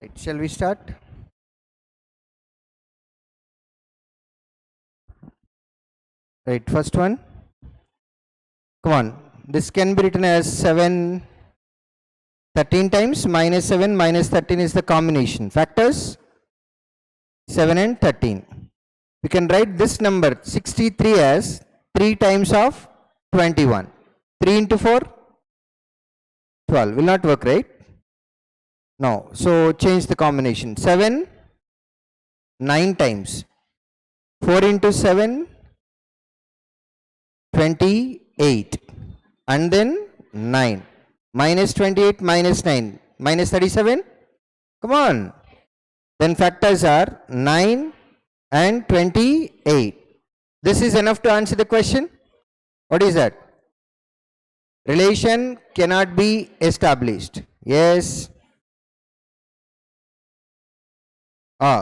Right, shall we start? Right, first one. Come on. This can be written as 7 13 times minus 7 minus 13 is the combination. Factors 7 and 13. We can write this number 63 as 3 times of 21. 3 into 4? 12. Will not work, right? No. So change the combination. 7 9 times. 4 into 7 28. And then 9. Minus 28 minus 9. Minus 37. Come on. Then factors are 9 and 28. This is enough to answer the question. What is that? Relation cannot be established. Yes.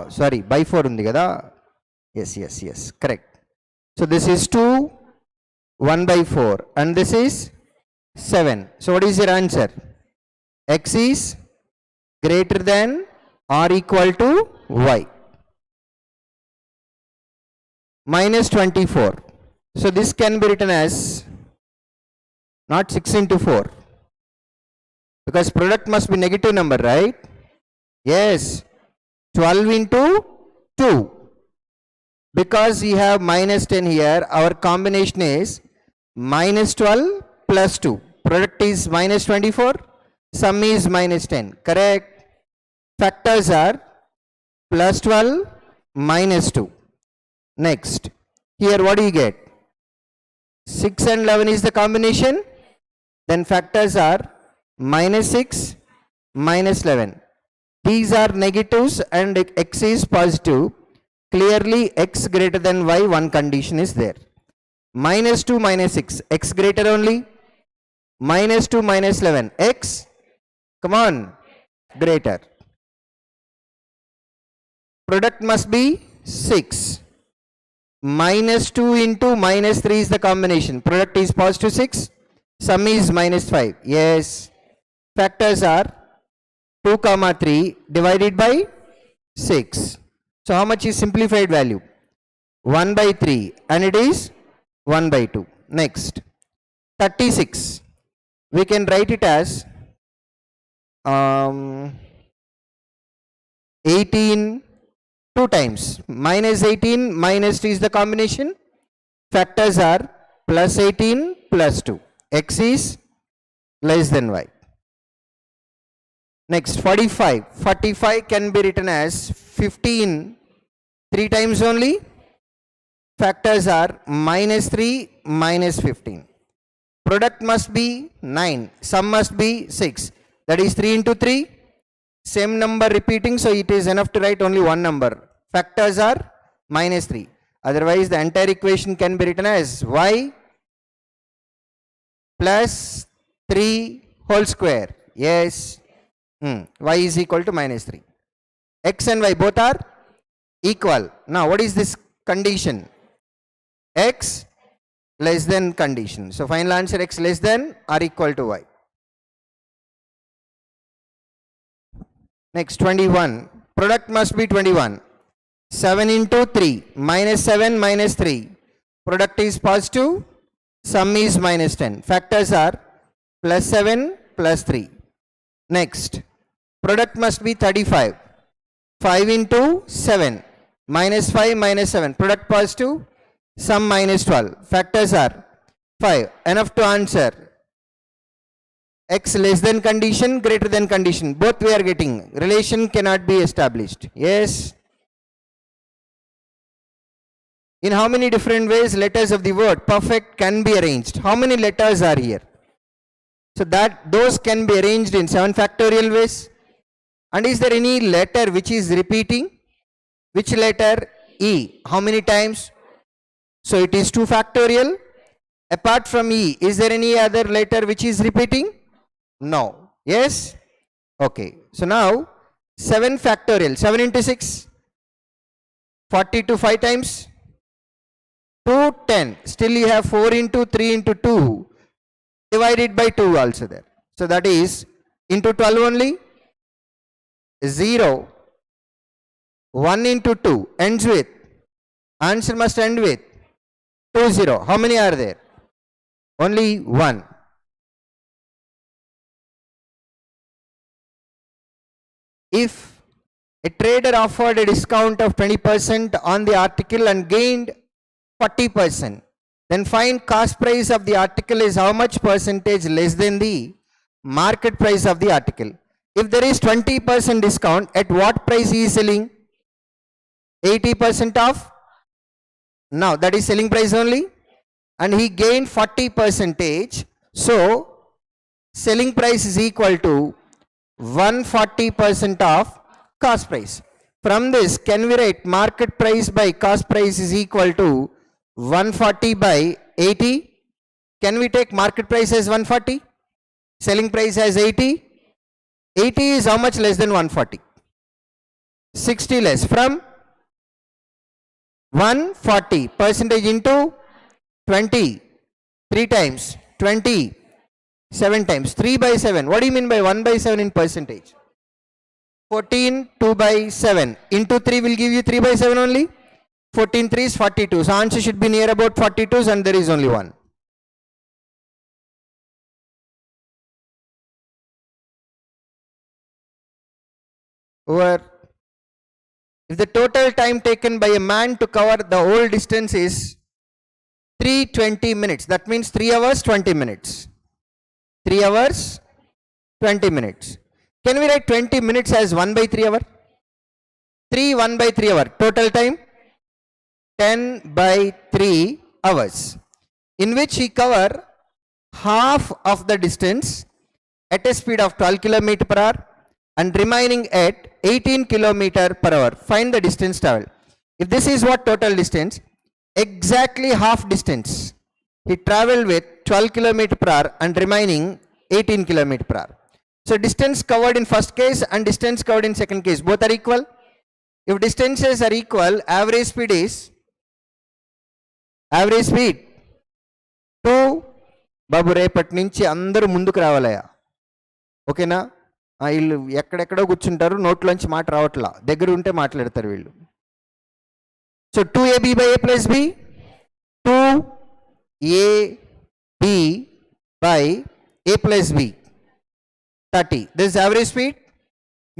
Sorry. By 4 undi kada. Yes. Correct. So this is 2, 1 by 4. And this is 7. So what is your answer? X is greater than or equal to y. Minus 24. So this can be written as not 6 into 4. Because product must be negative number, right? Yes. 12 into 2. Because we have minus 10 here, our combination is minus 12 plus 2. Product is minus 24. Sum is minus 10. Correct? Factors are plus 12 minus 2. Next. Here what do you get? 6 and 11 is the combination. Then factors are minus 6 minus 11. These are negatives and x is positive. Clearly x greater than y, one condition is there. Minus 2 minus 6, x greater only. Minus 2 minus 11, x, come on, greater. Product must be 6. Minus 2 into minus 3 is the combination. Product is positive 6. Sum is minus 5. Yes. Factors are 2, 3 divided by 6. So how much is simplified value? 1 by 3 and it is 1 by 2. Next. 36. We can write it as 18 2 times. Minus 18 minus 2 is the combination. Factors are plus 18 plus 2. X is less than y. Next, 45. 45 can be written as 15 3 times only. Factors are minus 3 minus 15. Product must be 9. Sum must be 6. That is 3 into 3. Same number repeating, so it is enough to write only one number. Factors are minus 3. Otherwise, the entire equation can be written as y plus 3 whole square. Yes. Y is equal to minus 3. X and y both are equal. Now, what is this condition? X less than condition. So, final answer x less than or equal to y. Next, 21. Product must be 21. 7 into 3. Minus 7 minus 3. Product is positive. Sum is minus 10. Factors are plus 7 plus 3. Next. Product must be 35. 5 into 7. Minus 5 minus 7. Product positive. Sum minus 12. Factors are 5. Enough to answer. X less than condition, greater than condition. Both we are getting. Relation cannot be established. Yes. In how many different ways letters of the word perfect can be arranged? How many letters are here? So that those can be arranged in 7 factorial ways. And is there any letter which is repeating? Which letter? E. How many times? So it is 2 factorial. Apart from E, is there any other letter which is repeating? No. Yes? Okay. So now 7 factorial. 7 into 6. 42 5 times. 2 10. Still you have 4 into 3 into 2. Divided by 2 also there. So that is into 12 only. 0, 1 into 2 ends with, answer must end with 2 0. How many are there? Only 1. If a trader offered a discount of 20% on the article and gained 40%, then find cost price of the article is how much percentage less than the market price of the article. If there is 20% discount, at what price he is selling? 80% off. Now that is selling price only, and he gained 40%. So selling price is equal to 140% of cost price. From this, can we write market price by cost price is equal to 140 by 80? Can we take market price as 140? Selling price as 80? 80 is how much less than 140? 60 less. From 140 percentage into 20, 3 times, 20, 7 times, 3 by 7. What do you mean by 1 by 7 in percentage? 14, 2 by 7 into 3 will give you 3 by 7 only. 14 3 is 42. So answer should be near about 42s, and there is only 1. Over. If the total time taken by a man to cover the whole distance is 320 minutes, that means 3 hours 20 minutes. 3 hours 20 minutes. Can we write 20 minutes as 1 by 3 hour? 3 1 by 3 hour. Total time 10 by 3 hours, in which he cover half of the distance at a speed of 12 km per hour and remaining at 18 km per hour. Find the distance traveled. If this is what total distance, exactly half distance he traveled with 12 km per hour and remaining 18 km per hour. So distance covered in first case and distance covered in second case, both are equal. If distances are equal, average speed is 2. బాబు రేపటి నుంచి అందరూ ముందుకు రావాలయా, ఓకేనా? వీళ్ళు ఎక్కడెక్కడో కూర్చుంటారు, నోట్లోంచి మాట రావట్లా, దగ్గర ఉంటే మాట్లాడతారు వీళ్ళు. So 2ab by a plus b, 2ab by a plus b, 30. This is average speed,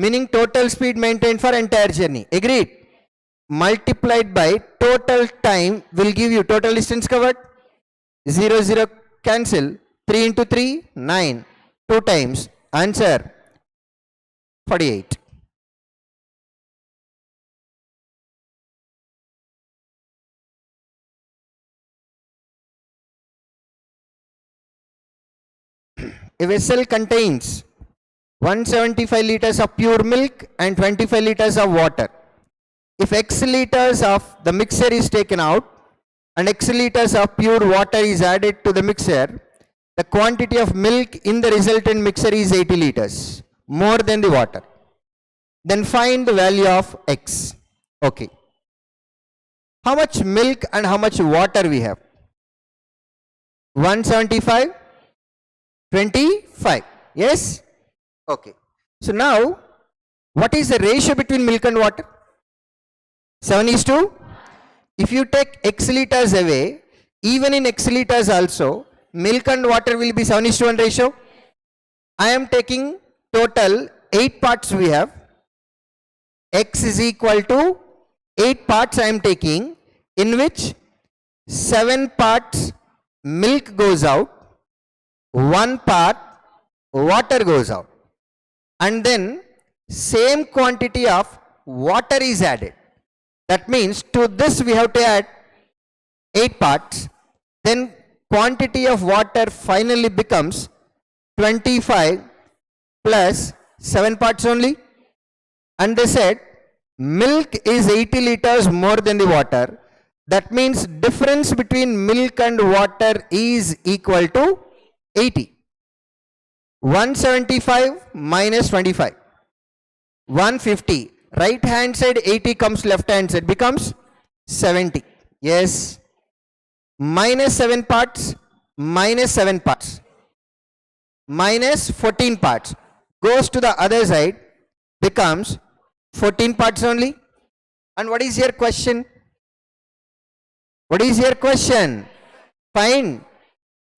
meaning total speed maintained for entire journey. Agreed? Multiplied by total time will give you total distance covered. 0 0 cancel. 3 into 3 9. 2 times. Answer 48. A vessel contains 175 liters of pure milk and 25 liters of water. If x liters of the mixture is taken out and x liters of pure water is added to the mixture, the quantity of milk in the resultant mixture is 80 liters, more than the water. Then find the value of x. Okay. How much milk and how much water we have? 175, 25. Yes? Okay. So now, what is the ratio between milk and water? 7:2. If you take x liters away, even in x liters also, milk and water will be 7:1 ratio. I am taking total 8 parts we have. X is equal to 8 parts I am taking, in which 7 parts milk goes out, 1 part water goes out, and then same quantity of water is added. That means to this we have to add 8 parts. Then quantity of water finally becomes 25 plus 7 parts only. And they said milk is 80 liters more than the water. That means difference between milk and water is equal to 80. 175 minus 25, 150. Right hand side 80 comes left hand side, becomes 70. Yes. Minus 7 parts, minus 7 parts, minus 14 parts goes to the other side. becomes 14 parts only. And what is your question? What is your question? Find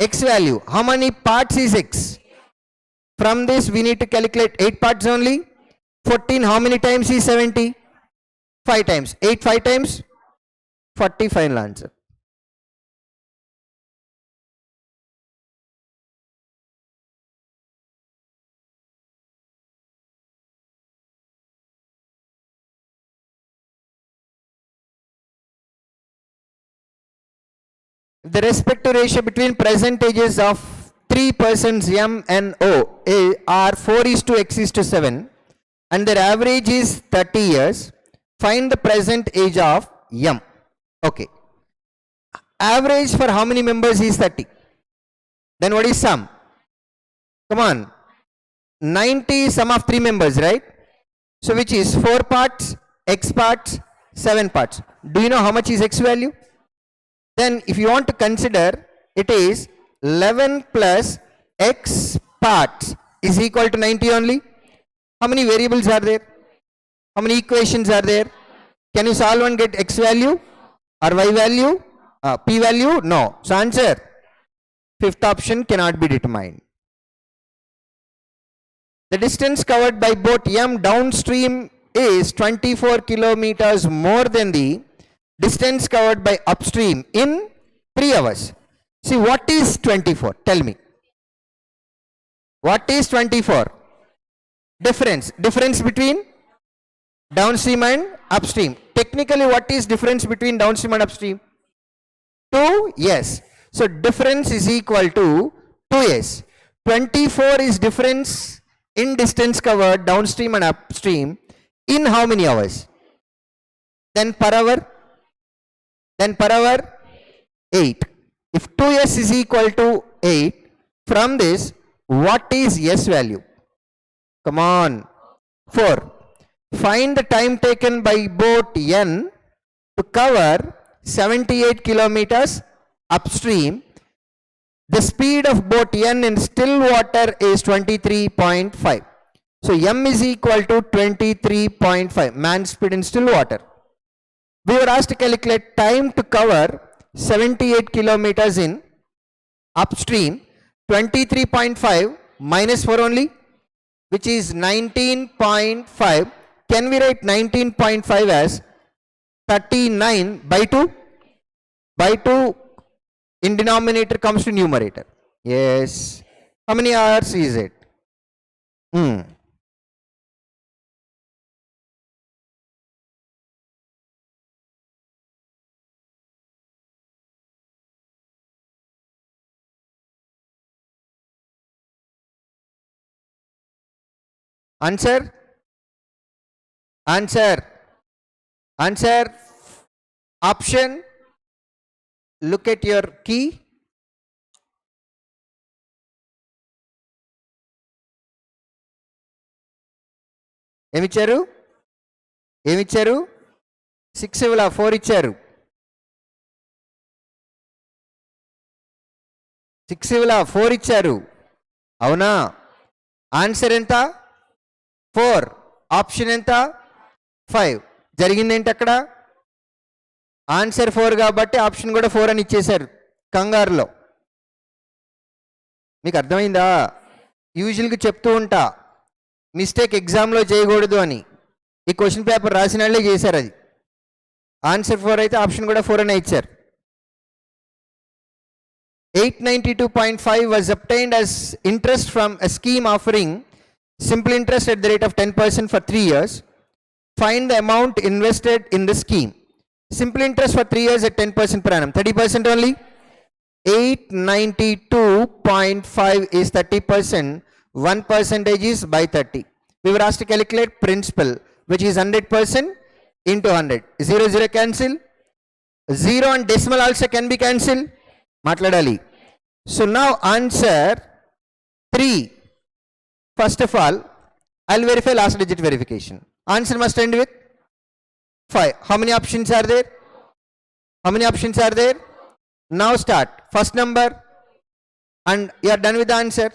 x value. How many parts is x? From this we need to calculate 8 parts only. 14 how many times is 70? 5 times. 8 5 times 40, final answer. The respective ratio between percentages of 3 persons M and O are 4 is to X is to 7 and their average is 30 years. Find the present age of M. Okay. Average for how many members is 30? Then what is sum? Come on. 90 is sum of 3 members, right? So which is 4 parts, X parts, 7 parts. Do you know how much is X value? Then if you want to consider, it is 11 plus X parts is equal to 90 only. How many variables are there? How many equations are there? Can you solve and get X value or Y value? P value? No. So answer, fifth option cannot be determined. The distance covered by boat M downstream is 24 kilometers more than the distance covered by upstream in 3 hours. See, what is 24? Tell me. What is 24? Difference. Difference between downstream and upstream. Technically, what is difference between downstream and upstream? 2, yes. So, difference is equal to 2s. 24 is difference in distance covered downstream and upstream in how many hours? Then per hour? Then per hour 8. If 2s is equal to 8, from this, what is s value? Come on. 4. Find the time taken by boat N to cover 78 kilometers upstream. The speed of boat N in still water is 23.5. So M is equal to 23.5. Man's speed in still water. We were asked to calculate time to cover 78 kilometers in upstream. 23.5 minus 4 only, which is 19.5. Can we write 19.5 as 39 by 2? By 2 in denominator comes to numerator. Yes. How many hours is it? Answer? Answer. Answer. Option. Look at your key. ఏమిచ్చారు? ఏమిచ్చారు? 6 ఇవ్వలా 4 ఇచ్చారు. 6 ఇవ్వలా 4 ఇచ్చారు. అవునా? Answer ఎంత? 4. Option ఎంత? 5. జరిగింది ఏంటి అక్కడ? Answer 4 కాబట్టి option కూడా 4 అని ఇచ్చేశారు కంగారులో. మీకు అర్థమైందా? యూజువల్గా చెప్తూ ఉంటా, మిస్టేక్ ఎగ్జామ్లో చేయకూడదు అని. ఈ క్వశ్చన్ పేపర్ రాసిన వాళ్ళే చేశారు అది. ఆన్సర్ 4 అయితే ఆప్షన్ కూడా 4 అనే ఇచ్చారు. 892.5 was obtained as interest from a scheme offering simple interest at the rate of 10% for 3 years. Find the amount invested in the scheme. Simple interest for 3 years at 10% per annum. 30% only. 892.5 is 30%. 1% is by 30. We were asked to calculate principal, which is 100% into 100. 0 0 cancel. 0 and decimal also can be cancelled. Matladali. So now answer 3. First of all, I'll verify last digit verification. Answer must end with 5. How many options are there? How many options are there? Now start. First number and you are done with the answer.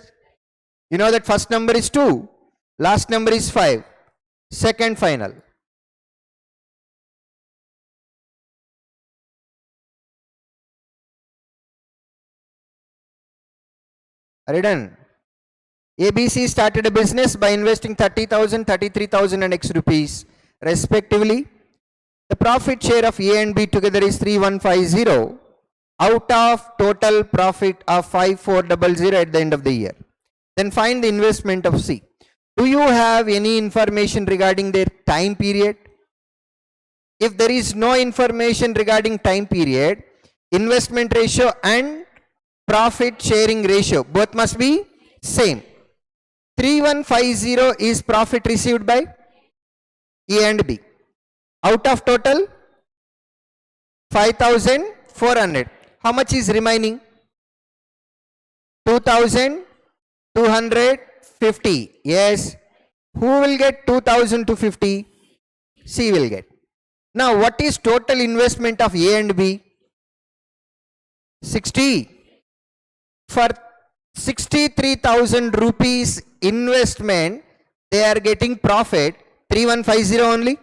You know that first number is 2. Last number is 5. Second final. Are you done? ABC started a business by investing 30,000, 33,000 and X rupees respectively. The profit share of A and B together is 3150 out of total profit of 5400 at the end of the year. Then find the investment of C. Do you have any information regarding their time period? If there is no information regarding time period, investment ratio and profit sharing ratio both must be same. 3150 is profit received by A and B. Out of total 5400. How much is remaining? 2250. Yes. Who will get 2250? C will get. Now what is total investment of A and B? 60. For 63,000 rupees investment, they are getting profit 3150 only.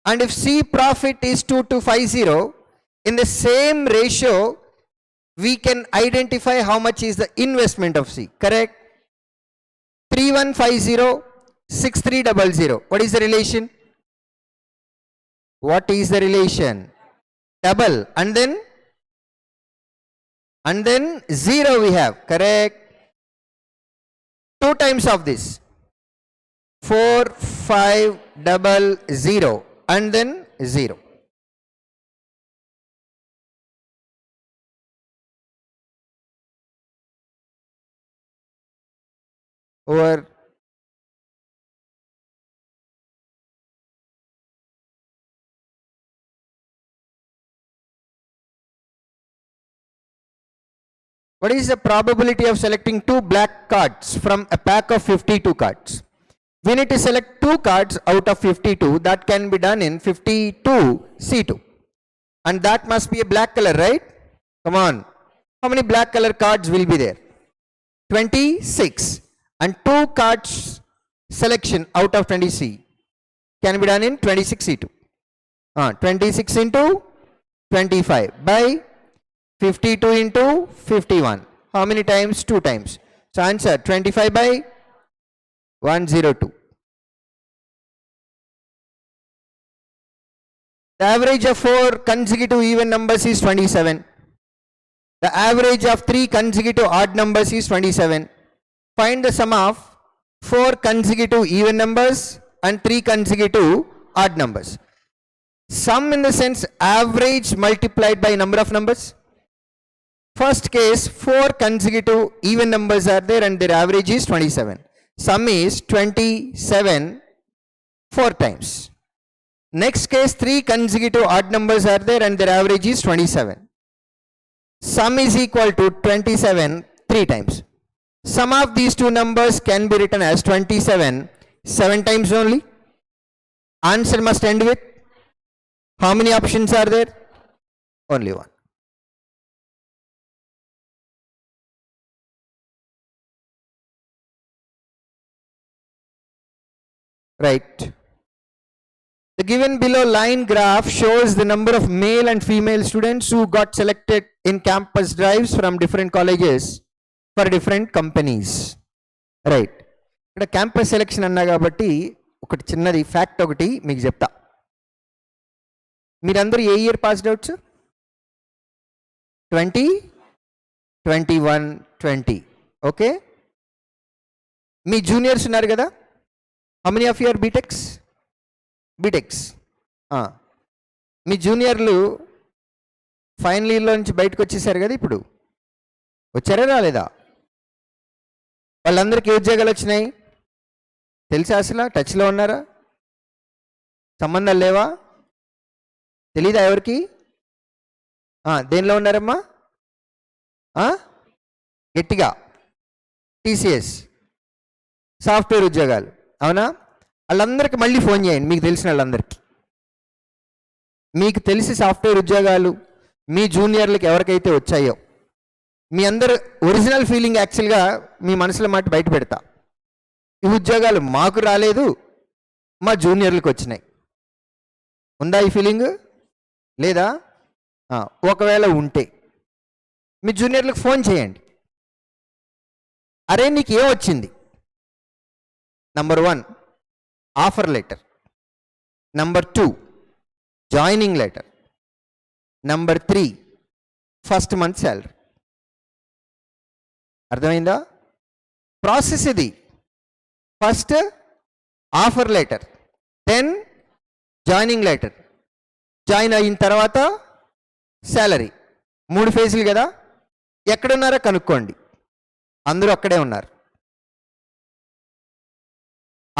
And if C profit is 2250, in the same ratio, we can identify how much is the investment of C. Correct? 3150, 6300. What is the relation? What is the relation? Double. And then 0 we have. Correct? 2 times of this. 4500 and then 0. Over. What is the probability of selecting 2 black cards from a pack of 52 cards? We need to select 2 cards out of 52. That can be done in 52 C2. And that must be a black color, right? Come on. How many black color cards will be there? 26. And 2 cards selection out of 20 C can be done in 26 C2. 26 into 25 by 52 into 51. How many times? 2 times. So answer 25 by 102. The average of 4 consecutive even numbers is 27. The average of 3 consecutive odd numbers is 27. Find the sum of 4 consecutive even numbers and 3 consecutive odd numbers. Sum in the sense average multiplied by number of numbers. First case, 4 consecutive even numbers are there and their average is 27. Sum is 27 4 times. Next case, 3 consecutive odd numbers are there and their average is 27. Sum is equal to 27 3 times. Sum of these 2 numbers can be written as 27 7 times only. Answer must end with how many options are there? Only 1. Right. The given below line graph shows the number of male and female students who got selected in campus drives from different colleges for different companies. Right. ఇక్కడ campus selection అన్నా కాబట్టి ఒకటి చిన్నది fact ఒకటి మీకు చెప్తా. మీరందరూ ఏ ఇయర్ పాస్డ్ అవుట్స్? 20, 21, 20. ఓకే. మీ జూనియర్స్ ఉన్నారు కదా? How many of you are BTechs? BTechs. మీ జూనియర్లు ఫైనల్ ఇయర్లో నుంచి బయటకు వచ్చేసారు కదా ఇప్పుడు? వచ్చారా రాలేదా? వాళ్ళందరికీ ఉద్యోగాలు వచ్చినాయి తెలుసా? అసలు టచ్లో ఉన్నారా? సంబంధాలు లేవా? తెలీదా ఎవరికి? దేనిలో ఉన్నారమ్మా? గట్టిగా టీసీఎస్ సాఫ్ట్వేర్ ఉద్యోగాలు. అవునా? వాళ్ళందరికీ మళ్ళీ ఫోన్ చేయండి, మీకు తెలిసిన వాళ్ళందరికీ. మీకు తెలిసి సాఫ్ట్వేర్ ఉద్యోగాలు మీ జూనియర్లకు ఎవరికైతే వచ్చాయో మీ అందరు ఒరిజినల్ ఫీలింగ్ యాక్చువల్గా మీ మనసులో మాట బయట పెడతా. ఈ ఉద్యోగాలు మాకు రాలేదు, మా జూనియర్లకు వచ్చినాయి. ఉందా ఈ ఫీలింగ్? లేదా? ఒకవేళ ఉంటే మీ జూనియర్లకు ఫోన్ చేయండి. అరే నీకు ఏం వచ్చింది? Number 1 offer letter, number 2 joining letter, number 3 first month salary. అర్థమైందా? ప్రాసెస్ ఇది. First offer letter, then joining letter, join అయిన తర్వాత శాలరీ. 3 ఫేజులు కదా. ఎక్కడున్నారో కనుక్కోండి. అందరూ అక్కడే ఉన్నారు.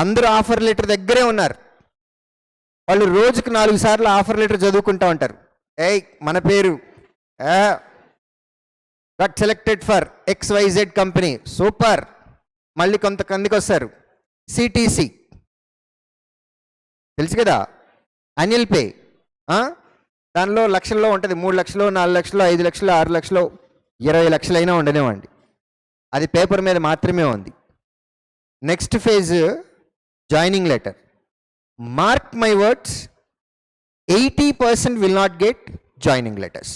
అందరూ ఆఫర్ లెటర్ దగ్గరే ఉన్నారు. వాళ్ళు రోజుకు 4 సార్లు ఆఫర్ లెటర్ చదువుకుంటూ ఉంటారు. మన పేరు got selected for XYZ company, super. మళ్ళీ కొంతమందికి వస్తారు CTC, తెలుసు కదా, యాన్యువల్ పే. దానిలో లక్షల్లో ఉంటుంది. 3 లక్షలు, 4 లక్షలు, 5 లక్షలు, 6 లక్షలు, 20 లక్షలైనా ఉండనివ్వండి. అది పేపర్ మీద మాత్రమే ఉంది. Next phase joining letter. Mark my words, 80% will not get joining letters.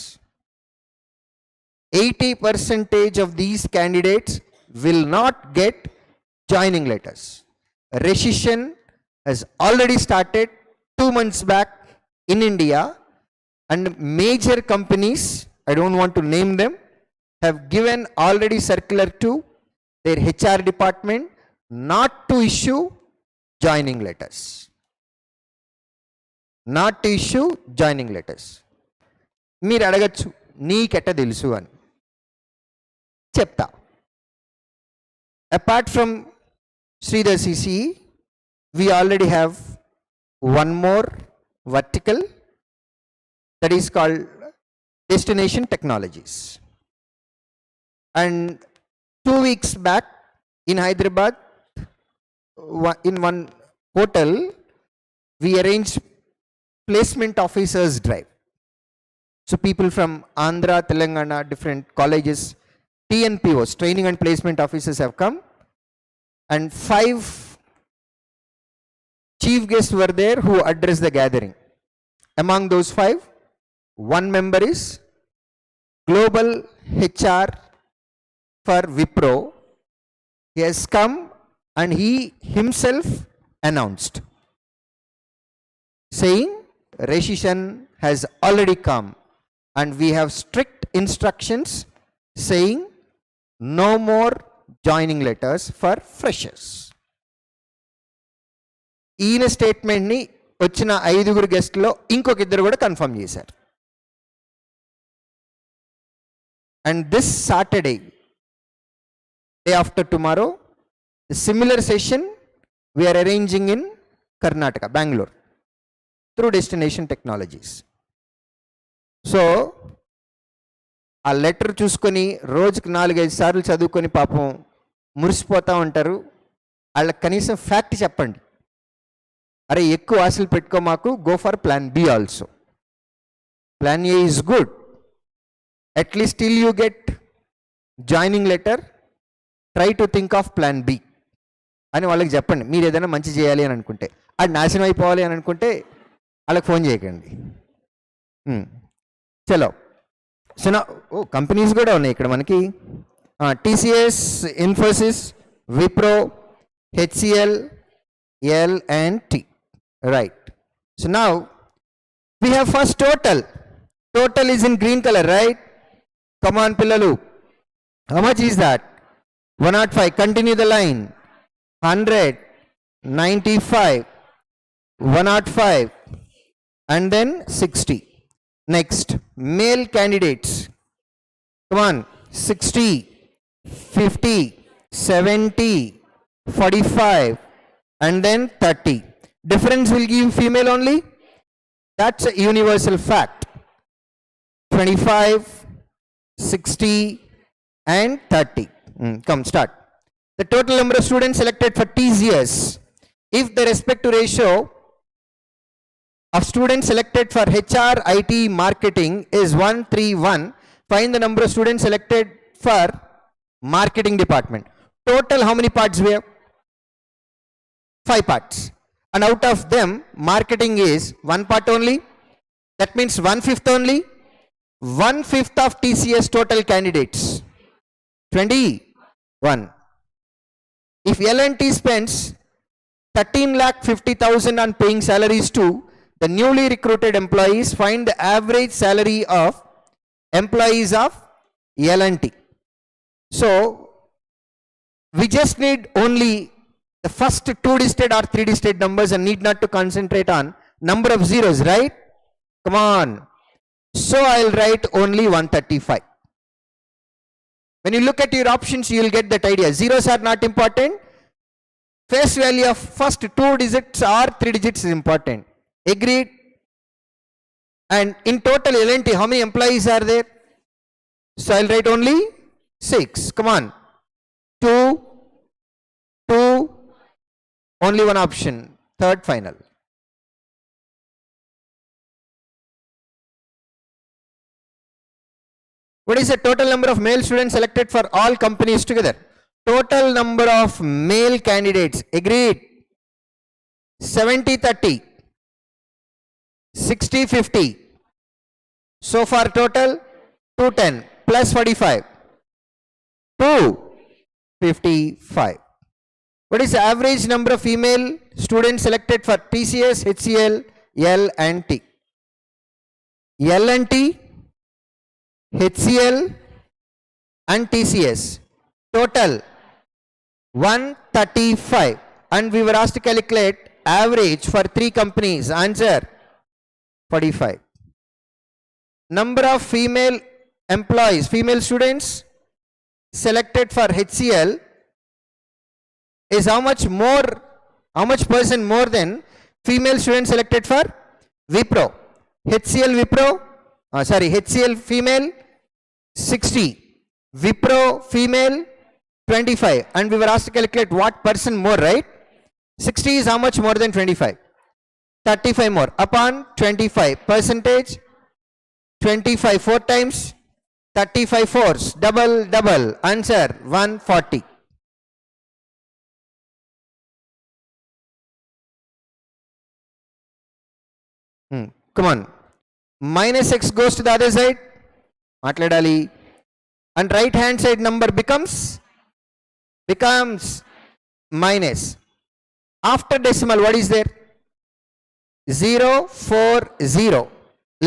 80% of these candidates will not get joining letters. Recession has already started 2 months back in India, and major companies, I don't want to name them, have given already circular to their HR department not to issue joining letters. Not to issue joining letters. మీరు అడగచ్చు, నీకెట్ట తెలుసు అని. చెప్తా. Apart from Sridhar CCE, we already have one more vertical, that is called Destination Technologies. And 2 weeks back in Hyderabad, in one hotel, we arranged placement officers drive. So people from Andhra, Telangana, different colleges, TNPOs, training and placement officers, have come, and 5 chief guests were there who addressed the gathering. Among those 5, one member is Global HR for Wipro. He has come and he himself announced, saying recession has already come and we have strict instructions saying no more joining letters for freshers. ఈయన స్టేట్మెంట్ని వచ్చిన 5 గెస్ట్లో ఇంకొక 2 కూడా confirm చేశారు. And this Saturday, day after tomorrow, similar session we're arranging in Karnataka, Bengaluru, through destination technologies. So ఆ letter చూసుకొని రోజుకి 4-5 సార్లు చదువుకొని పాపం మురిసిపోతూ ఉంటారు. వాళ్ళకి కనీసం ఫ్యాక్ట్ చెప్పండి. అరే ఎక్కువ ఆశలు పెట్టుకో మాకు, go for plan B also. Plan A is good, at least till you get joining letter, try to think of plan B అని వాళ్ళకి చెప్పండి. మీరు ఏదైనా మంచి చేయాలి అని అనుకుంటే, అది నాశనం అయిపోవాలి అని అనుకుంటే వాళ్ళకి ఫోన్ చేయకండి. చలో. సో నా కంపెనీస్ కూడా ఉన్నాయి ఇక్కడ మనకి. TCS, Infosys, Wipro, HCL, L&T. Right. So now we have first total. Total is in green color, right? Come on, Pillalu. How much is that? 105. Continue the line. 100, 95, 105, and then 60. Next, male candidates. Come on, 60, 50, 70, 45, and then 30. Difference will give female only. That's a universal fact. 25, 60, and 30. Come, start. The total number of students selected for TCS, if the respective ratio of students selected for HR, IT, marketing is 1:3:1, find the number of students selected for marketing department. Total how many parts we have? 5 parts. and out of them marketing is one part only. That means 1/5 only. 1/5 of TCS total candidates, 21. If L&T spends 13,50,000 on paying salaries to the newly recruited employees, find the average salary of employees of L&T. So we just need only the first 2-digit or 3-digit numbers and need not to concentrate on number of zeros, right? Come on. So I'll write only 135. When you look at your options, you will get that idea. Zeros are not important. Face value of first 2 digits or 3 digits is important. Agreed? And in total L&T, how many employees are there? So I'll write only 6. Come on. 2, only one option. Third final. What is the total number of male students selected for all companies together? Total number of male candidates. Agreed. 70-30. 60-50. So far total 210 plus 45. 255. What is the average number of female students selected for TCS, HCL, L&T? L&T, HCL and TCS. Total 135. And we were asked to calculate average for 3 companies. Answer 45. Number of female employees, female students selected for HCL is how much percent more than female students selected for Wipro? HCL female 60, Wipro female 25, and we were asked to calculate what percent more, right? 60 is how much more than 25? 35 more upon 25 percentage. 25 4 times, 35 fours, double, answer 140. Come on, minus x goes to the other side, matladali, and right hand side number becomes minus. After decimal, what is there? 040.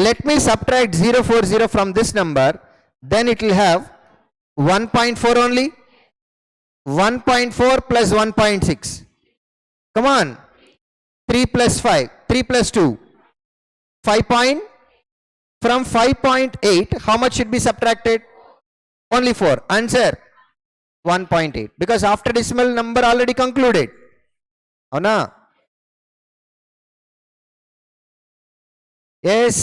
Let me subtract 040 from this number, then it will have 1.4 only. 1.4 plus 1.6. Come on. 3 plus 5, 3 plus 2. 5 point, from 5.8, how much should be subtracted? Only 4. Answer 1.8. Because after decimal number already concluded. Oh no? Yes.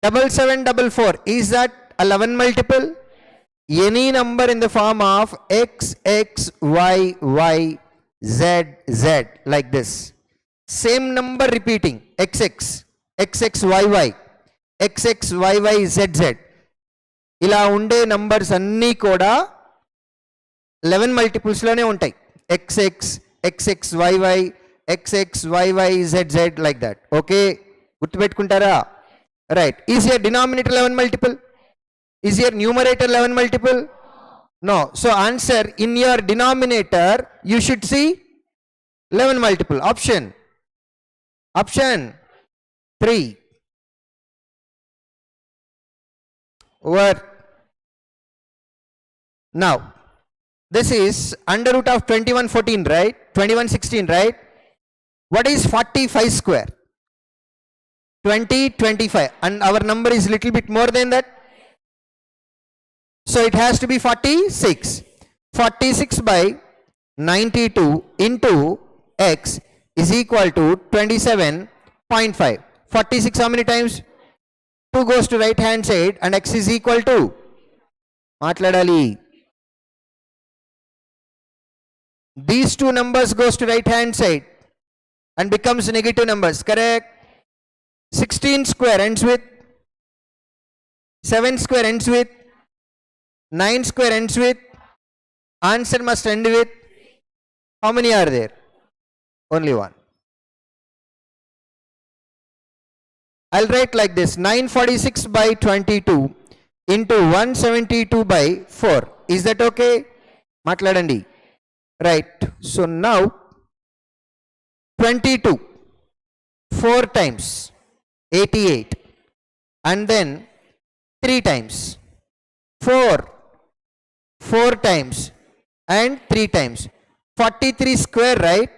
7744. Is that 11 multiple? Any number in the form of x, x, y, y, z, z, like this. Same number repeating. XX, XX, YY, XX, YY, ZZ. ఇలా ఉండే numbers అన్నీ కూడా 11 multiples లోనే ఉంటాయి. XX, XX, YY, XX, YY, ZZ, like that. Okay, గుర్తుపెట్టుకుంటారా? Right. Is your denominator 11 multiple? Is your numerator 11 multiple? No. So answer, in your denominator you should see 11 multiple. Option 3. Over. Now this is under root of 2114, right? 2116, right? What is 45 square? 25, and our number is little bit more than that, so it has to be 46. 46 by 92 into x is equal to 27.5. 46 how many times? 2 goes to right hand side and x is equal to, matladali, these two numbers goes to right hand side and becomes negative numbers, correct? 16 square ends with, 7 square ends with, 9 square ends with, answer must end with, how many are there? Only one. I'll write like this: 946 by 22 into 172 by 4. Is that okay? Matladandi. Right. So now 22 4 times 88, and then 3 times 4 times and 3 times 43 square, right?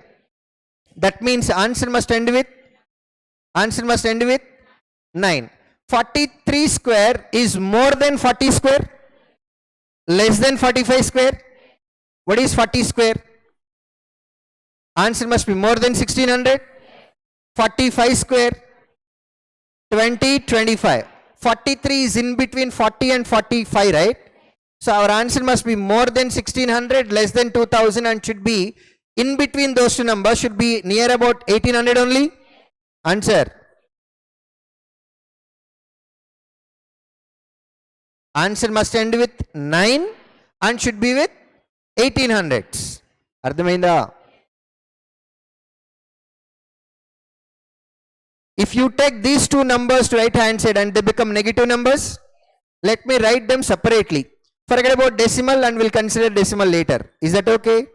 That means answer must end with 9. 43 square is more than 40 square, less than 45 square. What is 40 square? Answer must be more than 1600. 45 square, 20, 25. 43 is in between 40 and 45, right? So our answer must be more than 1600, less than 2000, and should be in between those two numbers, should be near about 1800 only. Answer. Answer must end with 9 and should be with 1800s. Ardhamainda? If you take these two numbers to right hand side and they become negative numbers, let me write them separately. Forget about decimal and we'll consider decimal later. Is that okay?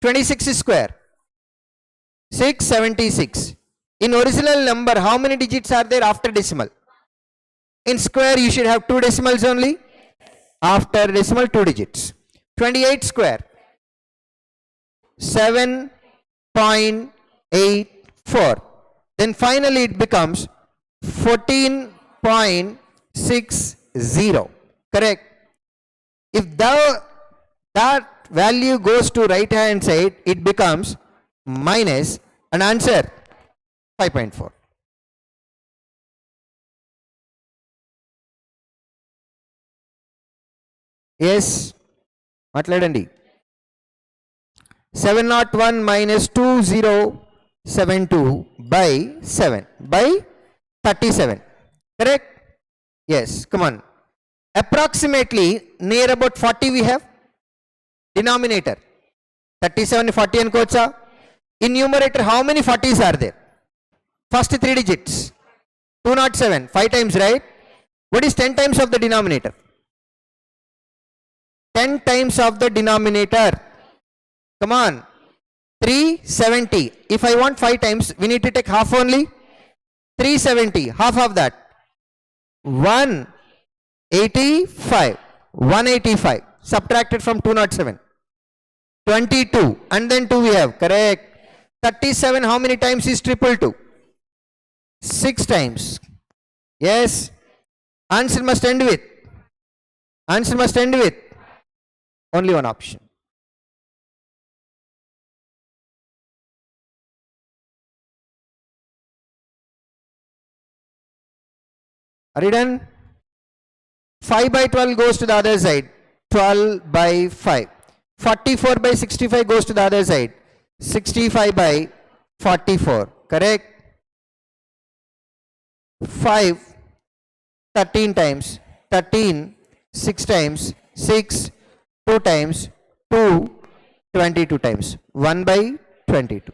26 square, 676. In original number, how many digits are there after decimal? In square, you should have 2 decimals only. After decimal, 2 digits. 28 square, 7.84. Then finally it becomes 14.60. Correct? If that value goes to right hand side, it becomes minus an answer 5.4. Yes, matladandi. 701 minus 2072 by 7 by 37. Correct? Yes, come on. Approximately near about 40 we have. Denominator 37, 40 and kocha. In numerator, how many 40s are there? First 3 digits. 207, 5 times, right? What is 10 times of the denominator? 10 times of the denominator. Come on. 370. If I want 5 times, we need to take half only. 370, half of that. 185. 185. Subtracted from 207. 22. And then 2 we have. Correct. 37, how many times is 222? 6 times. Yes. Answer must end with. Answer must end with only one option. Are you done? 5 by 12 goes to the other side. 12 by 5. 44 by 65 goes to the other side. 65 by 44. Correct? 5, 13 times. 13, 6 times. 6, 2 times. 2, 22 times. 1 by 22.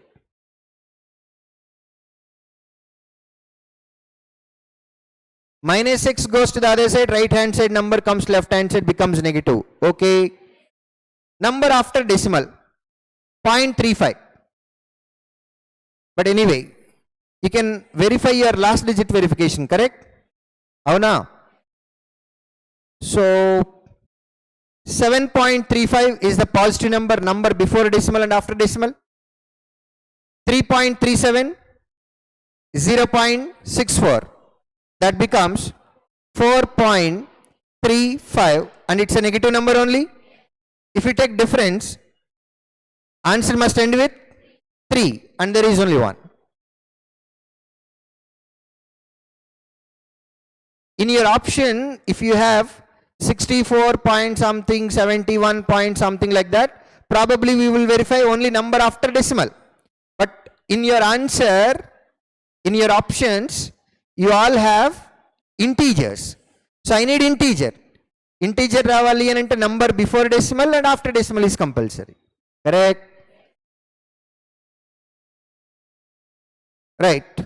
Minus 6 goes to the other side, right hand side number comes left hand side, becomes negative. Okay. Number after decimal, 0.35. But anyway, you can verify your last digit verification, correct? Avuna? So 7.35 is the positive number before decimal and after decimal. 3.37, 0.64. That becomes 4.35 and it's a negative number only. If you take difference, answer must end with 3 and there is only 1. In your option, if you have 64 point something, 71 point something like that, probably we will verify only number after decimal. But in your answer, in your options, you all have integers. So I need integer. Integer ravali ante number before decimal and after decimal is compulsory. Correct? Right.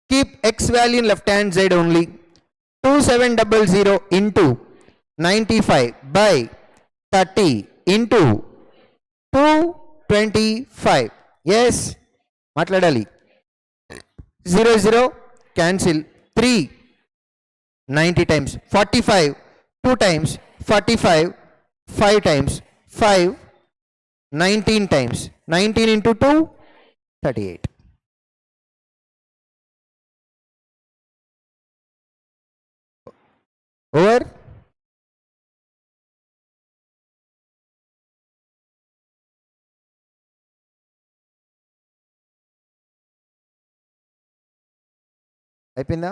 Keep x value in left hand side only. 2700 into 95 by 30 into 225. Yes, మాట్లాడాలి. 0 0 cancel. 3 90 times 45, 2 times 45, 5 times 5, 19 times 19 into 2 38. Over. అయిపోయిందా?